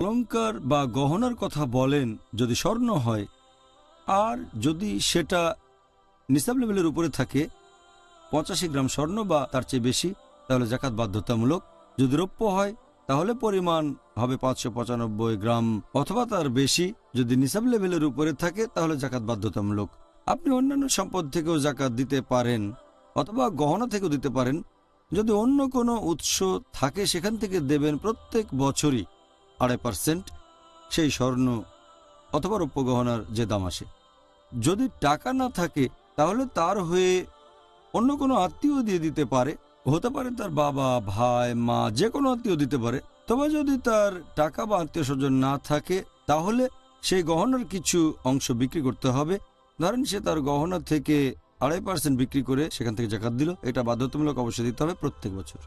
অলংকার বা গহনার কথা বলেন যদি স্বর্ণ হয়, আর যদি সেটা নিসাব লেভেলের উপরে থাকে 85 গ্রাম স্বর্ণ বা তার চেয়ে বেশি, তাহলে জাকাত বাধ্যতামূলক। যদি রৌপ্য হয় তাহলে পরিমাণ হবে 595 গ্রাম অথবা তার বেশি। যদি নিসাব লেভেলের উপরে থাকে তাহলে জাকাত বাধ্যতামূলক। আপনি অন্যান্য সম্পদ থেকেও জাকাত দিতে পারেন অথবা গহনা থেকেও দিতে পারেন। যদি অন্য কোনো উৎস থাকে সেখান থেকে দেবেন প্রত্যেক বছরই 2.5% সেই স্বর্ণ অথবা রৌপ্য গহনার যে দাম আসে। যদি টাকা না থাকে তাহলে তার হয়ে অন্য কোনো আত্মীয় দিয়ে দিতে পারে, হতে পারে তার বাবা, ভাই, মা, যে কোনো আত্মীয় দিতে পারে। তবে যদি তার টাকা বা আত্মীয় স্বজন না থাকে তাহলে সেই গহনার কিছু অংশ বিক্রি করতে হবে। ধরেন সে তার গহনা থেকে 2.5% বিক্রি করে সেখান থেকে জাকাত দিল, এটা বাধ্যতামূলক অবশ্যই দিতে হবে প্রত্যেক বছর।